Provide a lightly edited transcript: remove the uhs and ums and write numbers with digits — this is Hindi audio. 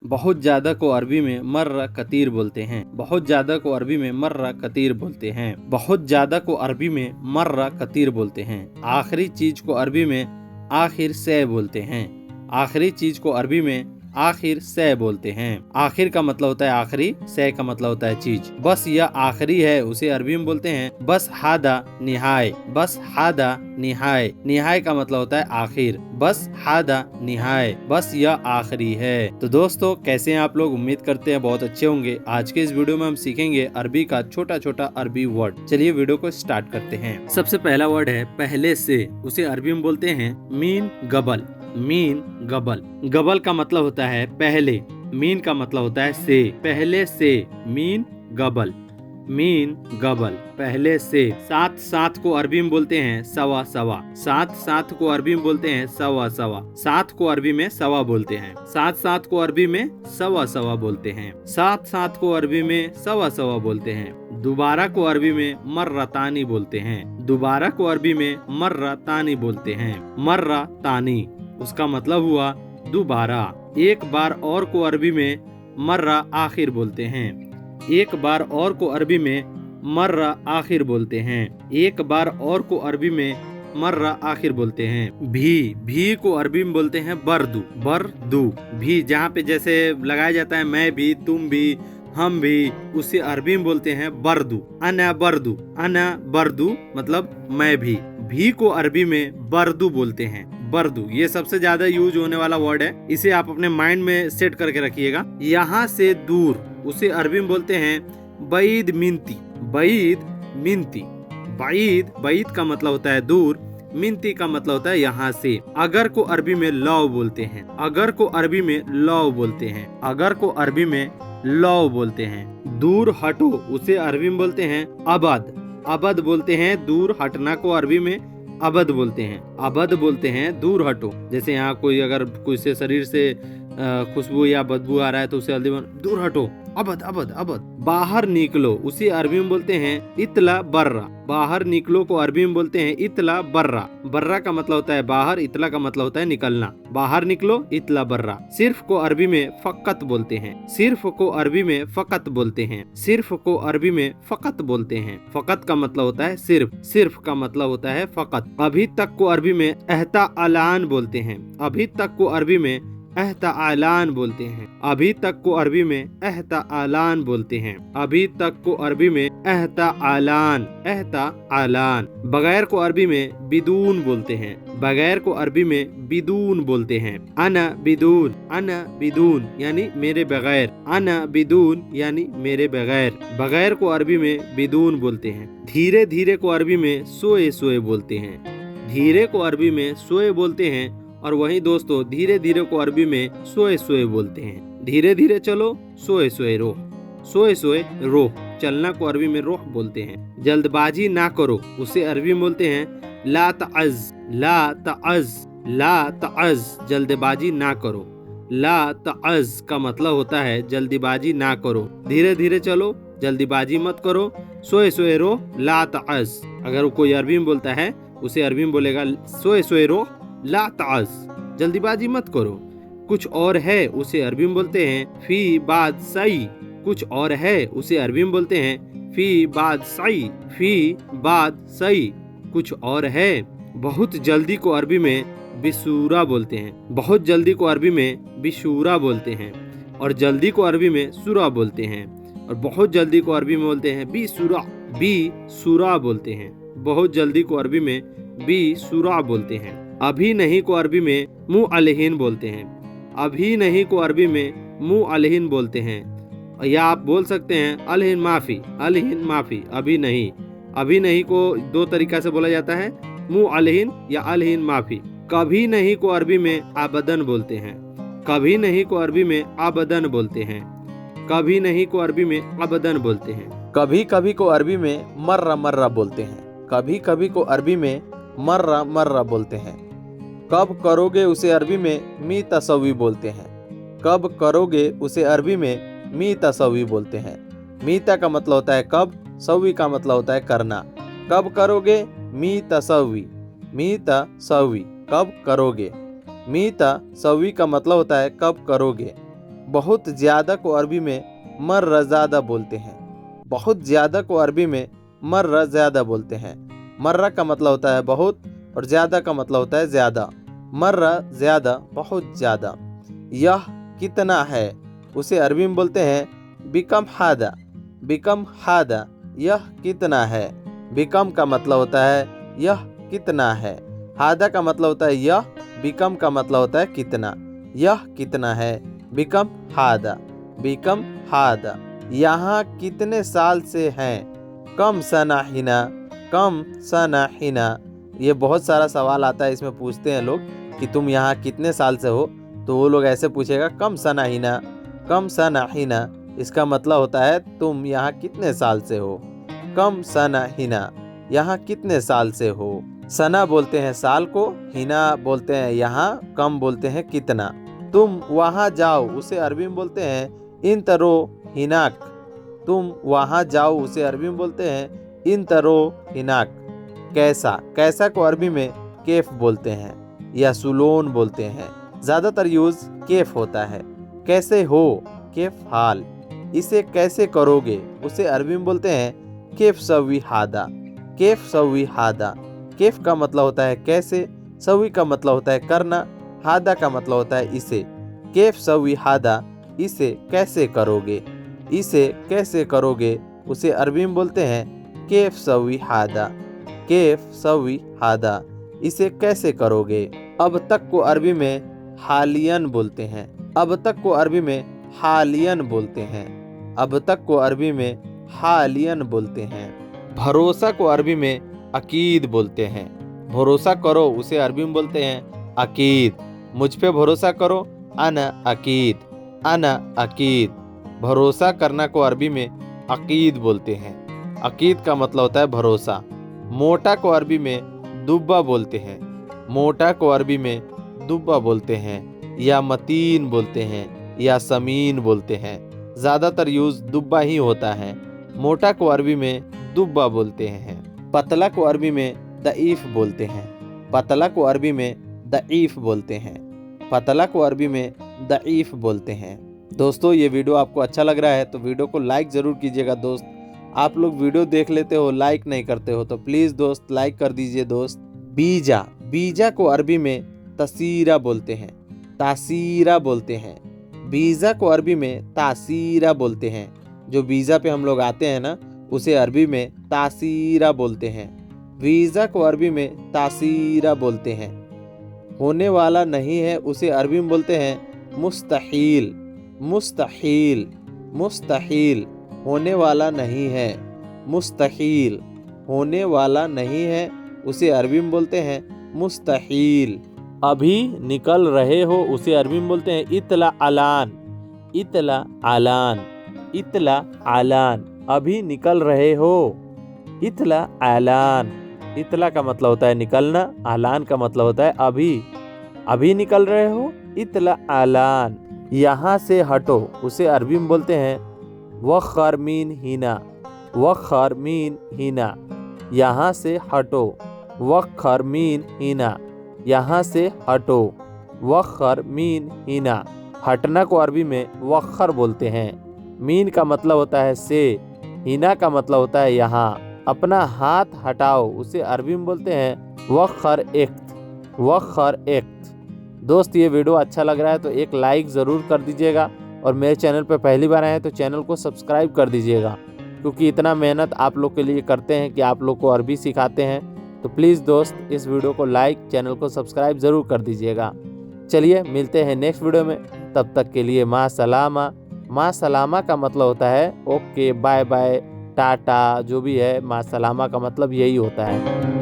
बहुत ज्यादा को अरबी में मर्रा कतीर बोलते हैं। बहुत ज्यादा को अरबी में मर्रा कतीर बोलते हैं। बहुत ज्यादा को अरबी में मर्रा कतीर बोलते हैं। आखिरी चीज को अरबी में आखिर से बोलते हैं। आखिरी चीज को अरबी में आखिर से बोलते हैं। आखिर का मतलब होता है आखिरी, से का मतलब होता है चीज। बस यह आखिरी है उसे अरबी में बोलते हैं बस हादा निहाय। बस हादा निहाय। निहाय का मतलब होता है आखिर। बस हादा निहाय, बस यह आखिरी है। तो दोस्तों कैसे हैं आप लोग? उम्मीद करते हैं बहुत अच्छे होंगे। आज के इस वीडियो में हम सीखेंगे अरबी का छोटा छोटा अरबी वर्ड। चलिए वीडियो को स्टार्ट करते हैं। सबसे पहला वर्ड है पहले से। उसे अरबी में बोलते हैं मीन गबल। मीन गबल। गबल का मतलब होता है पहले, मीन का मतलब होता है से। पहले से मीन गबल। मीन गबल, पहले से। साथ साथ को अरबी में बोलते हैं सवा सवा। साथ साथ को अरबी में बोलते हैं सवा सवा। साथ को अरबी में सवा बोलते हैं। साथ साथ को अरबी में सवा सवा बोलते हैं। साथ साथ को अरबी में सवा सवा बोलते हैं। दोबारा को अरबी में मर्रा तानी बोलते हैं। दोबारा को अरबी में मर्रा तानी बोलते हैं। मर्रा तानी, उसका मतलब हुआ दोबारा। एक बार और को अरबी में मर्रा आखिर बोलते हैं। एक बार और को अरबी में मर्रा आखिर बोलते हैं। एक बार और को अरबी में मर्रा आखिर बोलते हैं। भी को अरबी में बोलते हैं बरदू। बरदू भी, जहाँ पे जैसे लगाया जाता है मैं भी, तुम भी, हम भी, उसे अरबी में बोलते हैं बरदू। अना बरदू। अना बरदू मतलब मैं भी को अरबी में बरदू बोलते हैं। बरदू, ये सबसे ज्यादा यूज होने वाला वर्ड है। इसे आप अपने माइंड में सेट करके रखिएगा। यहाँ से दूर, उसे अरबी में बोलते हैं बैद मिनती। बैद मिनती। बैद, बैद का मतलब होता है दूर, मिनती का मतलब होता है यहाँ से। अगर को अरबी में लौ बोलते हैं। अगर को अरबी में लौ बोलते हैं। अगर को अरबी में लौ बोलते हैं। दूर हटो, उसे अरबी में बोलते हैं अबद। अबद बोलते हैं दूर हटना को अरबी में अबद बोलते हैं। अबद बोलते हैं दूर हटो। जैसे यहाँ कोई अगर कोई से शरीर से खुशबू या बदबू आ रहा है तो उसे हल्दी दूर हटो, अबद अबद अबद। बाहर निकलो, उसे अरबी में बोलते हैं इतला बर्रा। बाहर निकलो को अरबी में बोलते हैं इतला बर्रा। बर्रा का मतलब होता है बाहर, इतला का मतलब होता है निकलना। बाहर निकलो, इतला बर्रा। सिर्फ को अरबी में फकत बोलते हैं। सिर्फ को अरबी में फकत बोलते हैं। सिर्फ को अरबी में फकत बोलते हैं। फकत का मतलब होता है सिर्फ, सिर्फ का मतलब होता है फकत। अभी तक को अरबी में एहता अलान बोलते हैं। अभी तक को अरबी में एहता आलान बोलते हैं। अभी तक को अरबी में एहता आलान बोलते हैं। अभी तक को अरबी में एहता आलान। एहता आलान। बगैर को अरबी में बिदून बोलते हैं। बगैर को अरबी में बिदून बोलते हैं। अना बिदून। अना बिदून यानी मेरे बगैर। अना बिदून यानी मेरे बगैर। बगैर को अरबी में बिदून बोलते हैं। धीरे धीरे को अरबी में सोए सोए बोलते हैं। धीरे को अरबी में सोए बोलते हैं। और वहीं दोस्तों धीरे धीरे को अरबी में सोए सोए बोलते हैं। धीरे धीरे चलो, सोए सोए रो। सोए सोए रो। चलना को अरबी में रोह बोलते हैं। जल्दबाजी ना करो, उसे अरबी में बोलते हैं ला तअज। ला तअज। ला तअज, जल्दबाजी ना करो। ला तअज का मतलब होता है जल्दबाजी ना करो। धीरे धीरे चलो, जल्दबाजी मत करो। सोए सोए रो, ला तअज। अगर कोई अरबी में बोलता है उसे अरबी में बोलेगा सोए सोए रो, ला ताज, जल्दीबाजी मत करो। कुछ और है, उसे अरबी में बोलते हैं फी बाद सई। कुछ और है, उसे अरबी में बोलते हैं फी बाद सई। फी बाद सई, कुछ और है। बहुत जल्दी को अरबी में बिसूरा बोलते हैं। बहुत जल्दी को अरबी में बिशूरा बोलते हैं। और जल्दी को अरबी में सुरा बोलते हैं। और बहुत जल्दी को अरबी में बोलते हैं बिसूरा। बिसूरा बोलते हैं। बहुत जल्दी को अरबी में बिसूरा बोलते हैं। अभी नहीं को अरबी में मुँह अलहीन बोलते हैं। अभी नहीं को अरबी में मुँह अलहीन बोलते हैं। या आप बोल सकते हैं अलहीन माफी। अलहीन माफी, अभी नहीं। अभी नहीं को दो तरीका से बोला जाता है, मुँह अलहीन या अलहीन माफी। कभी नहीं को अरबी में आबदन बोलते हैं। कभी नहीं को अरबी में आबदन बोलते हैं। कभी नहीं को अरबी में आबदन बोलते हैं। कभी कभी को अरबी में मर्रा मर्रा बोलते हैं। कभी कभी को अरबी में मर्रा मर्रा बोलते हैं। कब करोगे, उसे अरबी में मी तसवी बोलते हैं। कब करोगे, उसे अरबी में मी तसवी बोलते हैं। मीता का मतलब होता है कब, सवी का मतलब होता है करना। कब करोगे, मी तसवी। मी तसवी, कब करोगे। मी तसवी का मतलब होता है कब करोगे। बहुत ज़्यादा को अरबी में मर्रा ज़्यादा बोलते हैं। बहुत ज़्यादा को अरबी में मर्रा ज़्यादा बोलते हैं। मर्रा का मतलब होता है बहुत और ज़्यादा का मतलब होता है ज़्यादा। मर्रा ज़्यादा, बहुत ज़्यादा। यह कितना है उसे अरबी में बोलते हैं बिकम हादा। बिकम हादा, यह कितना है। बिकम का मतलब होता है यह कितना है। हादा का मतलब होता है यह। बिकम का मतलब होता है कितना। यह कितना है। बिकम हादा। बिकम हादा। यहाँ कितने साल से हैं। कम सना हिना। कम सना हिना। ये बहुत सारा सवाल आता है, इसमें पूछते हैं लोग कि तुम यहाँ कितने साल से हो, तो वो लोग ऐसे पूछेगा कम सना हिना। कम सना हिना, इसका मतलब होता है तुम यहाँ कितने साल से हो। कम सना हिना, यहाँ कितने साल से हो। सना बोलते हैं साल को, हिना बोलते हैं यहाँ, कम बोलते हैं कितना। तुम वहाँ जाओ उसे अरबी में बोलते हैं इन तरो हिनाक। तुम वहाँ जाओ उसे अरबी में बोलते हैं इन तरो हिनाक। कैसा, कैसा को अरबी में केफ बोलते हैं या सुलोन बोलते हैं। ज़्यादातर यूज़ केफ होता है। कैसे हो, केफ हाल। इसे कैसे करोगे उसे अरबी में बोलते हैं केफ सवी हादा। केफ सवी हादा। केफ का मतलब होता है कैसे, सवी का मतलब होता है करना, हादा का मतलब होता है इसे। केफ सवी हादा, इसे कैसे करोगे। इसे कैसे करोगे उसे अरबी में बोलते हैं केफ सवी हादा। केफ सवी हादा, इसे कैसे करोगे। अब तक को अरबी में हालियन बोलते हैं। अब तक को अरबी में हालियन बोलते हैं। अब तक को अरबी में हालियन बोलते हैं। भरोसा को अरबी में अकीद बोलते हैं। भरोसा करो उसे अरबी में बोलते हैं अकीद। मुझ पे भरोसा करो, अना अकीद। अना अकीद। भरोसा करना को अरबी में अकीद बोलते हैं। अकीद का मतलब होता है भरोसा। मोटा को अरबी में दुब्बा बोलते हैं। मोटा को अरबी में दुब्बा बोलते हैं या मतीन बोलते हैं या समीन बोलते हैं। ज़्यादातर यूज़ दुब्बा ही होता है। मोटा को अरबी में दुब्बा बोलते हैं। पतला को अरबी में दईफ बोलते हैं। पतला को अरबी में दईफ बोलते हैं। पतला को अरबी में दईफ बोलते हैं। दोस्तों, ये वीडियो आपको अच्छा लग रहा है तो वीडियो को लाइक ज़रूर कीजिएगा। दोस्त, आप लोग वीडियो देख लेते हो, लाइक नहीं करते हो, तो प्लीज़ दोस्त लाइक कर दीजिए। दोस्त, बीजा। बीजा को अरबी में तसीरा बोलते हैं। तासीरा बोलते हैं। बीजा को अरबी में तासीरा बोलते हैं। जो वीज़ा पे हम लोग आते हैं ना, उसे अरबी में तासीरा बोलते हैं। वीज़ा को अरबी में तासीरा बोलते हैं। होने वाला नहीं है उसे अरबी में बोलते हैं मुस्तहील। मुस्तहील। मुस्तहील, होने वाला नहीं है। मुस्तहील, होने वाला नहीं है उसे अरबी में बोलते हैं मुस्तहील। अभी निकल रहे हो उसे अरबी में बोलते हैं इतला अलान। इतला अलान। इतला अलान, अभी निकल रहे हो। इतला अलान। इतला का मतलब होता है निकलना, अलान का मतलब होता है अभी। अभी निकल रहे हो, इतला अलान। यहाँ से हटो उसे अरबी में बोलते हैं वखरमीन हिना। वखरमीन हिना, यहाँ से हटो। वखरमीन हिना, यहाँ से हटो। वखरमीन हिना, हटना को अरबी में वखर बोलते हैं। मीन का मतलब होता है से, हिना का मतलब होता है यहाँ। अपना हाथ हटाओ उसे अरबी में बोलते हैं वखर इख्त। वखर इख्त। दोस्त, ये वीडियो अच्छा लग रहा है तो एक लाइक ज़रूर कर दीजिएगा और मेरे चैनल पर पहली बार आए हैं तो चैनल को सब्सक्राइब कर दीजिएगा, क्योंकि इतना मेहनत आप लोग के लिए करते हैं कि आप लोग को अरबी सिखाते हैं। तो प्लीज़ दोस्त, इस वीडियो को लाइक, चैनल को सब्सक्राइब ज़रूर कर दीजिएगा। चलिए मिलते हैं नेक्स्ट वीडियो में, तब तक के लिए माँ सलामा। माँ सलामा का मतलब होता है ओके, बाय बाय, टाटा, जो भी है, माँ सलामा का मतलब यही होता है।